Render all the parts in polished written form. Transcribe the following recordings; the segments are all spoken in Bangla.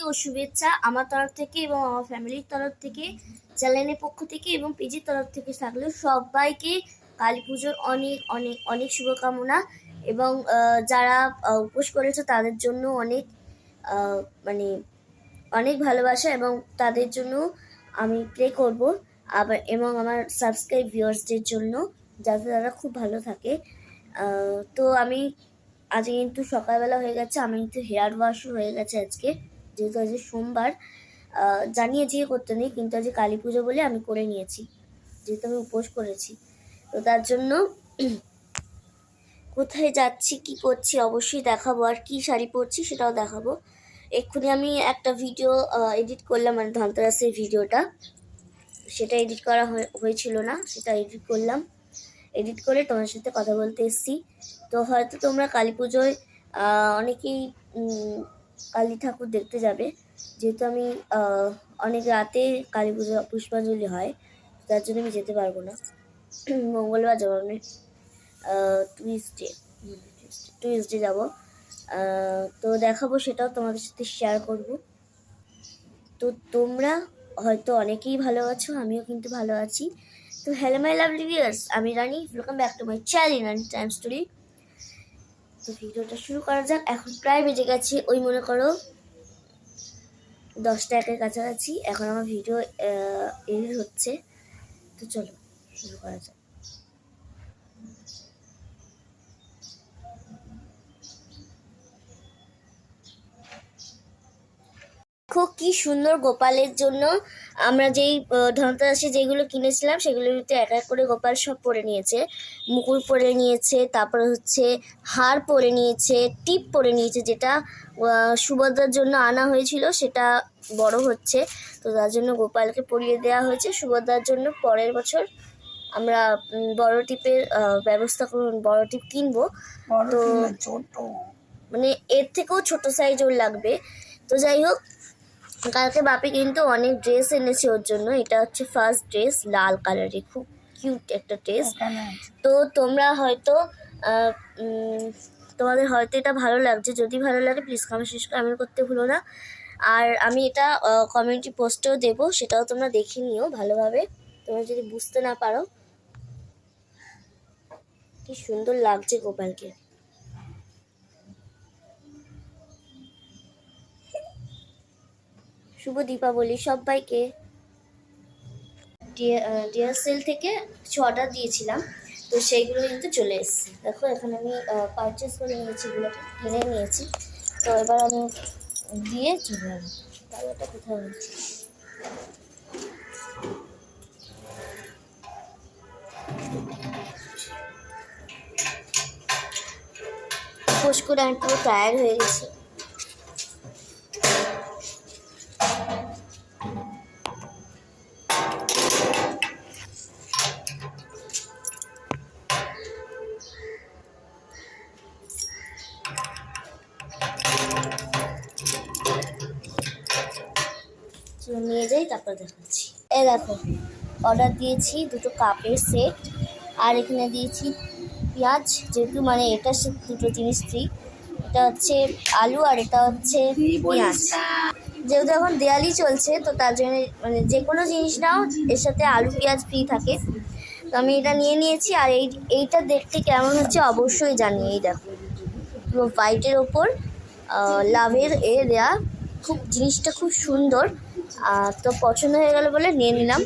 ও শুভেচ্ছা আমার তরফ থেকে এবং আমার ফ্যামিলির তরফ থেকে, চ্যানেলের পক্ষ থেকে এবং পেজের তরফ থেকে থাকলেও সবাইকে কালী পুজোর অনেক অনেক অনেক শুভকামনা। এবং যারা উপোস করেছে তাদের জন্য অনেক মানে অনেক ভালোবাসা, এবং তাদের জন্য আমি প্রে করব আবার, এবং আমার সাবস্ক্রাইব ভিউয়ার্সদের জন্য যাতে তারা খুব ভালো থাকে। তো আমি আজকে কিন্তু সকালবেলা হয়ে গেছে, আমি কিন্তু হেয়ার ওয়াশও হয়ে গেছে আজকে, যেহেতু আজকে সোমবার। জানিয়েছি করতে নেই, কিন্তু আজকে কালী পুজো বলে আমি করে নিয়েছি, যেহেতু আমি উপোস করেছি। তো তার জন্য কোথায় যাচ্ছি কি করছি অবশ্যই দেখাবো, আর কি শাড়ি পরছি সেটাও দেখাবো। এক্ষুনি আমি একটা ভিডিও এডিট করলাম, মানে ধনতেরাসের ভিডিওটা, সেটা এডিট করা হয়েছিল না, সেটা এডিট করলাম। এডিট করে তোমার সাথে কথা বলতে এসেছি। তো হয়তো তোমরা কালী পুজোয় অনেকেই কালী ঠাকুর দেখতে যাবে, যেহেতু আমি অনেক রাতে কালী পুজো পুষ্পাঞ্জলি হয়, তার জন্য আমি যেতে পারবো না। মঙ্গলবার যাবো, মানে টুইসডে যাব। তো দেখাবো, সেটাও তোমাদের সাথে শেয়ার করব। তো তোমরা হয়তো অনেকেই ভালো আছো, আমিও কিন্তু ভালো আছি। তো হ্যালো মাই লাভলি ভিউয়ার্স, আমি Rani, welcome back to my channel Rani time story. তো ভিডিওটা শুরু করা যাক। এখন প্রায় বেজে গেছে ওই মনে করো 10টা 1-এর কাছাকাছি। এখন আমার ভিডিও এডিট হচ্ছে, তো চলো শুরু করা যাক। দেখো কি সুন্দর গোপালের জন্য আমরা যেই ধনতেরাসে যেগুলো কিনেছিলাম সেগুলোর ভিতরে এক এক করে গোপাল সব পরে নিয়েছে। মুকুট পরে নিয়েছে, তারপরে হচ্ছে হার পরে নিয়েছে, টিপ পরে নিয়েছে, যেটা সুভদ্রার জন্য আনা হয়েছিল সেটা বড় হচ্ছে, তো তার জন্য গোপালকে পরিয়ে দেওয়া হয়েছে। সুভদ্রার জন্য পরের বছর আমরা বড় টিপের ব্যবস্থা করুন, বড় টিপ কিনবো। তো মানে এর থেকেও ছোট সাইজ ওর লাগবে। তো যাই হোক, কালকে বাপি কিন্তু অনেক ড্রেস এনেছে ওর জন্য। এটা হচ্ছে ফার্স্ট ড্রেস, লাল কালারের, খুব কিউট একটা ড্রেস। তো তোমরা হয়তো তোমাদের হয়তো এটা ভালো লাগছে, যদি ভালো লাগে প্লিজ কমেন্ট করতে ভুলো না। আর আমি এটা কমিউনিটি পোস্টেও দেবো, সেটাও তোমরা দেখে নিও ভালোভাবে, তোমরা যদি বুঝতে না পারো। কি সুন্দর লাগছে গোপালকে। শুভ দীপাবলি সবাইকে। ডিএসএল থেকে কিছু অর্ডার দিয়েছিলাম, তো সেইগুলো কিন্তু চলে এসেছে। দেখো এখানে আমি পারচেস করে নিয়েছি, এগুলোকে কিনে নিয়েছি। তো এবার আমি দিয়ে চলে যাবো। তাহলে এটা কোথাও হচ্ছে পোষ করে আমি পুরো টায়ার্ড হয়ে গেছি। নিয়ে যাই, তারপর দেখাচ্ছি। এই দেখো অর্ডার দিয়েছি দুটো কাপের সেট, আর এখানে দিয়েছি পেঁয়াজ, যেহেতু মানে এটা দুটো জিনিস ফ্রি। এটা হচ্ছে আলু আর এটা হচ্ছে পেঁয়াজ। যেহেতু এখন দেওয়ালি চলছে, তো তার জন্য মানে যে কোনো জিনিস নাও এর সাথে আলু পেঁয়াজ ফ্রি থাকে। তো আমি এটা নিয়ে নিয়েছি। আর এইটা দেখতে কেমন হচ্ছে অবশ্যই জানি। এই দেখো পুরো হোয়াইটের ওপর লাভের দেয়া, খুব জিনিসটা খুব সুন্দর। তো পছন্দ হয়ে গেল বলে নিয়ে নিলাম।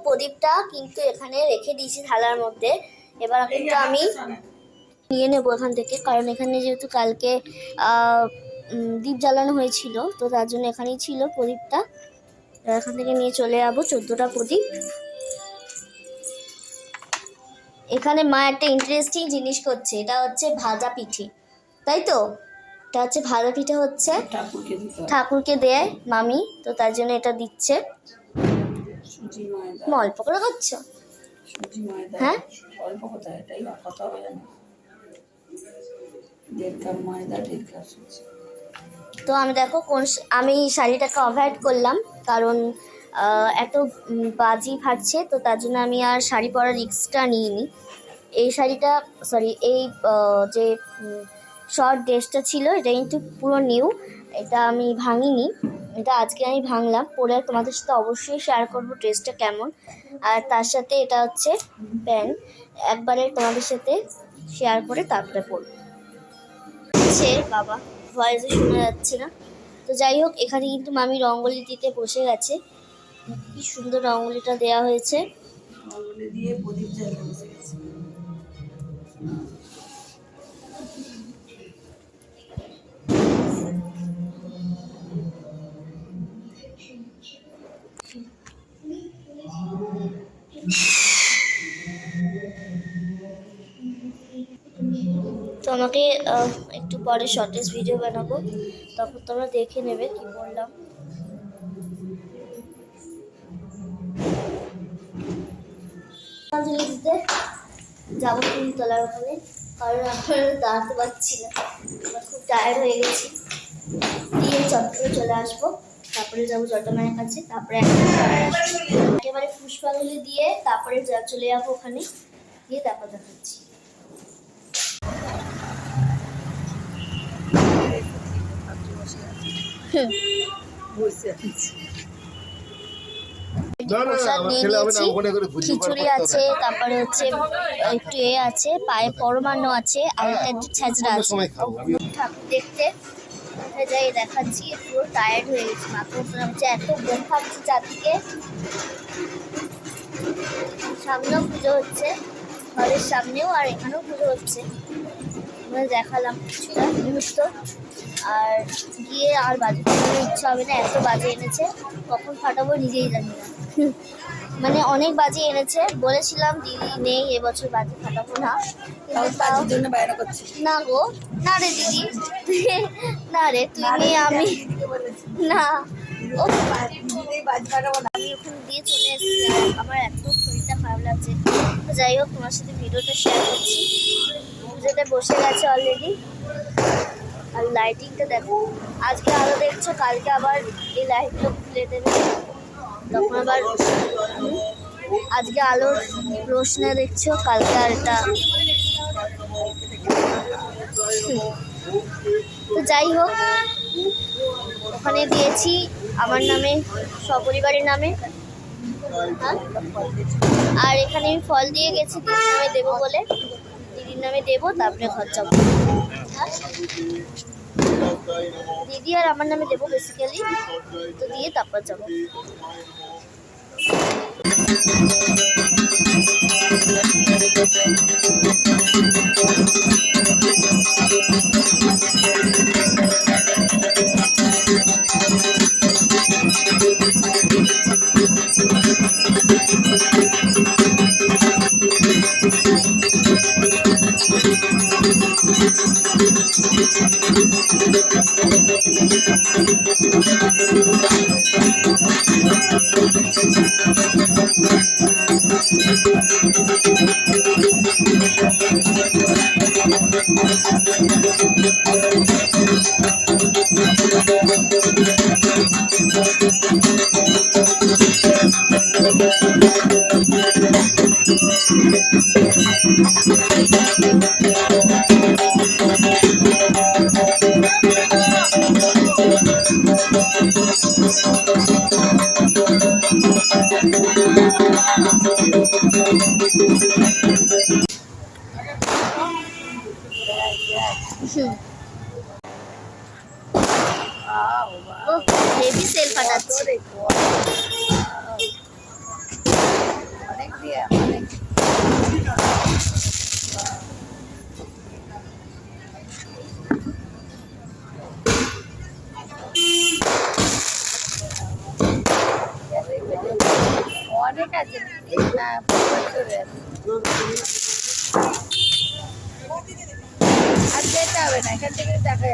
প্রদীপটা কিন্তু এখানে রেখে দিয়েছি থালার মধ্যে। এবার কিন্তু আমি নিয়ে নেবো এখান থেকে, কারণ এখানে যেহেতু কালকে দীপ জ্বালানো হয়েছিল, তো তার জন্য এখানেই ছিল প্রদীপটা। এখান থেকে নিয়ে চলে যাবো 14টা প্রদীপ। এখানে মা একটা ইন্টারেস্টিং জিনিস করছে, এটা হচ্ছে ভাজা পিঠে, তাই তো? এটা হচ্ছে ভাজা পিঠে, হচ্ছে ঠাকুরকে দেয় মামি, তো তার জন্য এটা দিচ্ছে। অল্প করে করছো? হ্যাঁ অল্প কোথায়, এটাই কত হবে জানো, 1.5 কাপ ময়দা 1.5 কাপ সুজি। তো আমি দেখো আমি শাড়িটাকে অ্যাভয়েড করলাম, কারণ এত বাজি ফাটছে, তো তার জন্য আমি আর শাড়ি পরার রিস্কটা নিইনি। এই শাড়িটা এই যে শর্ট ড্রেসটা ছিল, এটা কিন্তু পুরো নিউ, এটা আমি ভাঙিনি, এটা আজকে আমি ভাঙলাম, পরে তোমাদের সাথে অবশ্যই শেয়ার করবো ড্রেসটা কেমন। আর তার সাথে এটা হচ্ছে প্যান্ট, একবারে তোমাদের সাথে শেয়ার করে তারপরে পরবো। বাবা ভয়েসে শোনা যাচ্ছে না। তো যাই হোক, এখানে কিন্তু মামি রঙ্গোলি দিতে বসে গেছে, কি সুন্দর রঙ্গোলিটা দেওয়া হয়েছে। দিয়ে প্রদীপ জ্বালিয়ে বসে গেছে। তো আমাকে একটু পরে শর্টেজ ভিডিও বানাবো, তখন তোমরা দেখে নেবে কি বললাম। দিতে যাবো তিনতলার ওখানে, কারণ এখন দাঁড়াতে পারছি না, আমার খুব টায়ার্ড হয়ে গেছি। দিয়ে চট্টগ্রামে চলে আসবো, তারপরে যাবো জটামায়ের কাছে, তারপরে একেবারে পুষ্পাঞ্জলি দিয়ে তারপরে চলে যাবো ওখানে, গিয়ে তারপর দেখাচ্ছি। খিচুড়ি আছে, তারপরে হচ্ছে একটু আছে, পায়ে পরমান্ন আছে, আর একটু ছেঁচড়া আছে। ঠাকুর দেখতে যাই দেখাচ্ছি, পুরো টায়ার্ড হয়ে গেছি, মাথা হচ্ছে এত বোম ফাটছে চারদিকে। সামনেও পুজো হচ্ছে, ঘরের সামনেও, আর এখানেও পুজো হচ্ছে, দেখালাম কিছুটা মুহূর্ত। আর গিয়ে আর বাজি ফাটানোর ইচ্ছা হবে না, এত বাজি এনেছে, কখন ফাটাবো নিজেই জানি না। মানে অনেক বাজি এনেছে, বলেছিলাম দিদি নেই এবছর বাজি ফাটাবো না, না গো, না রে দিদি, না রে তুমি, আমি না, আমি ওখানে দিয়ে চলে এসেছি, আর আমার এত শরীরটা খারাপ লাগছে। যাই হোক, তোমার সাথে ভিডিওটা শেয়ার করছি। পুজোতে বসে গেছে অলরেডি, আর লাইটিংটা দেখো, আজকে আলো দেখছো, কালকে আবার এই লাইটগুলো খুলে দেবে, তখন আবার আজকে আলোর রোশনা দেখছো, কালকে আর এটা। তো যাই হোক, ওখানে দিয়েছি আমার নামে, সপরিবারের নামে, আর এখানে আমি ফল দিয়ে গেছি দিদির নামে দেবো বলে, দিদির নামে দেবো, তারপরে ঘর যাবো। দিদি আর আমার নামে দেবো বেসিক্যালি, তো দিয়ে তারপর যাবো। হেভি সেল ফাটাচ্ছে। অনেক আছে আর যেতে হবে না, এখান থেকে দেখা যাবে।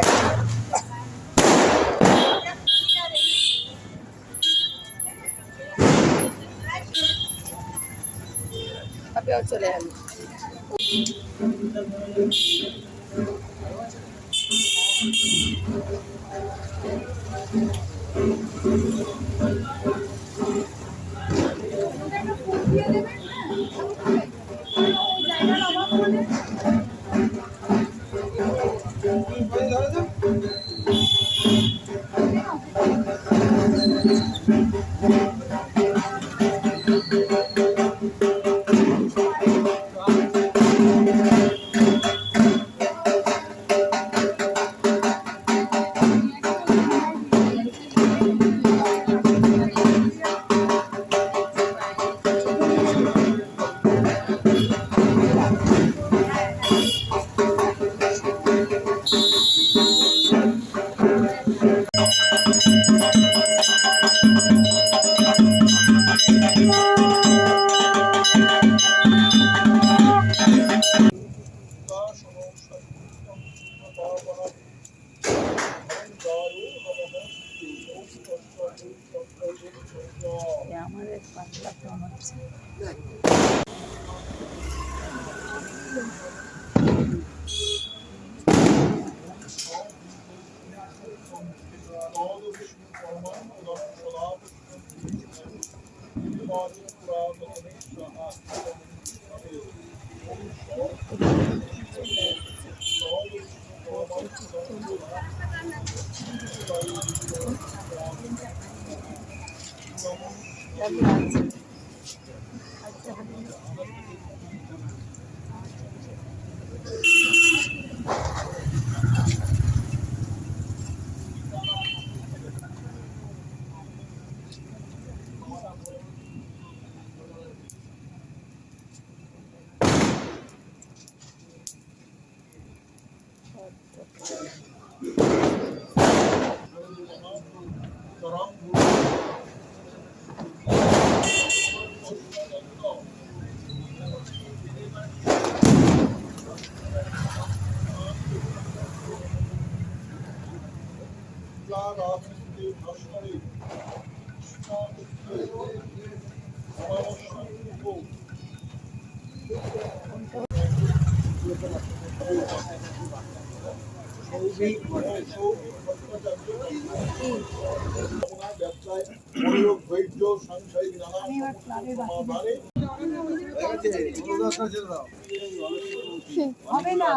চলে যাবে। আমাদের পাতলা কম হচ্ছে। হবে না